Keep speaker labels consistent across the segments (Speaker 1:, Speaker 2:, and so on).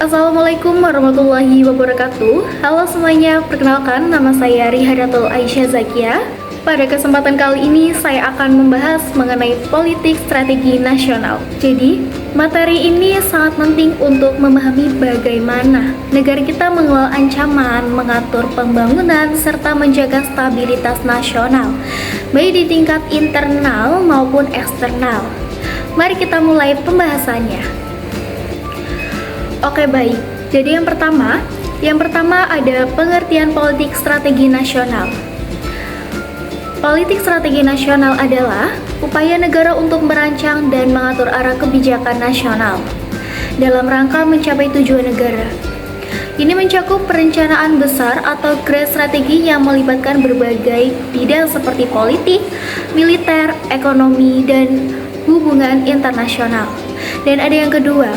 Speaker 1: Assalamualaikum warahmatullahi wabarakatuh. Halo semuanya, perkenalkan nama saya Rihadatul Aisyah Zakia. Pada kesempatan kali ini saya akan membahas mengenai politik strategi nasional. Jadi, materi ini sangat penting untuk memahami bagaimana negara kita mengelola ancaman, mengatur pembangunan, serta menjaga stabilitas nasional, baik di tingkat internal maupun eksternal. Mari kita mulai pembahasannya. Oke, baik. Jadi yang pertama ada pengertian politik strategi nasional. Politik strategi nasional adalah upaya negara untuk merancang dan mengatur arah kebijakan nasional dalam rangka mencapai tujuan negara. Ini mencakup perencanaan besar atau grand strategi yang melibatkan berbagai bidang seperti politik, militer, ekonomi, dan hubungan internasional. Dan ada yang kedua,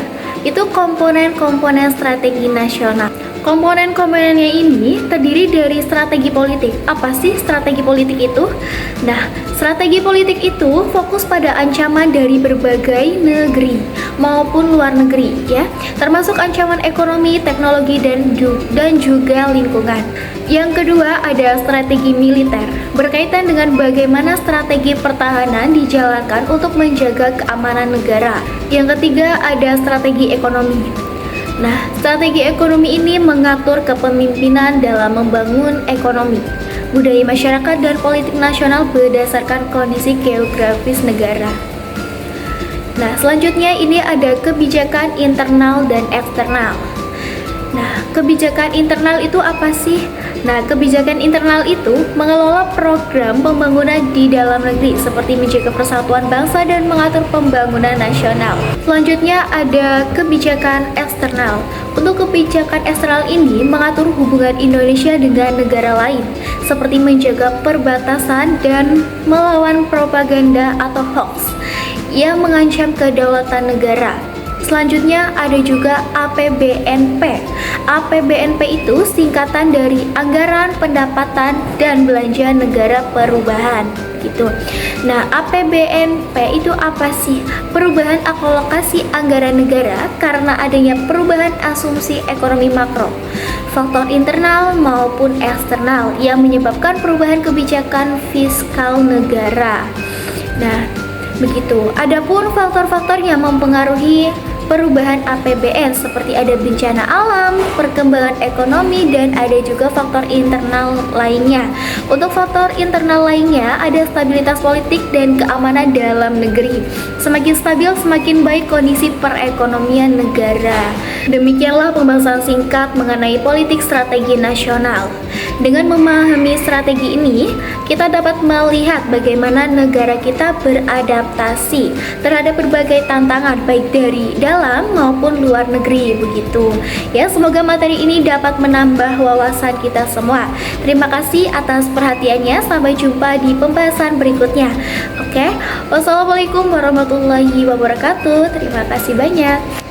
Speaker 1: itu komponen-komponen strategi nasional. Komponen-komponennya ini terdiri dari strategi politik. Apa sih strategi politik itu? Nah, strategi politik itu fokus pada ancaman dari berbagai negeri maupun luar negeri, ya, termasuk ancaman ekonomi, teknologi, dan juga lingkungan. Yang kedua ada strategi militer, berkaitan dengan bagaimana strategi pertahanan dijalankan untuk menjaga keamanan negara. Yang ketiga ada strategi ekonomi. Nah, strategi ekonomi ini mengatur kepemimpinan dalam membangun ekonomi, budaya masyarakat, dan politik nasional berdasarkan kondisi geografis negara. Nah, selanjutnya ini ada kebijakan internal dan eksternal. Nah, kebijakan internal itu apa sih? Nah, kebijakan internal itu mengelola program pembangunan di dalam negeri seperti menjaga persatuan bangsa dan mengatur pembangunan nasional. Selanjutnya ada kebijakan eksternal. Untuk kebijakan eksternal ini mengatur hubungan Indonesia dengan negara lain seperti menjaga perbatasan dan melawan propaganda atau hoax yang mengancam kedaulatan negara. Selanjutnya ada juga APBNP. APBNP itu singkatan dari Anggaran Pendapatan dan Belanja Negara Perubahan, gitu. Nah, APBNP itu apa sih? Perubahan alokasi anggaran negara karena adanya perubahan asumsi ekonomi makro, faktor internal maupun eksternal yang menyebabkan perubahan kebijakan fiskal negara. Nah, begitu. Adapun faktor-faktor yang mempengaruhi perubahan APBN seperti ada bencana alam, perkembangan ekonomi, dan ada juga faktor internal lainnya. Untuk faktor internal lainnya ada stabilitas politik dan keamanan dalam negeri. Semakin stabil, semakin baik kondisi perekonomian negara. Demikianlah pembahasan singkat mengenai politik strategi nasional. Dengan memahami strategi ini, kita dapat melihat bagaimana negara kita beradaptasi terhadap berbagai tantangan baik dari dalam maupun luar negeri, begitu. Ya, semoga materi ini dapat menambah wawasan kita semua. Terima kasih atas perhatiannya. Sampai jumpa di pembahasan berikutnya. Oke. Wassalamualaikum warahmatullahi wabarakatuh. Terima kasih banyak.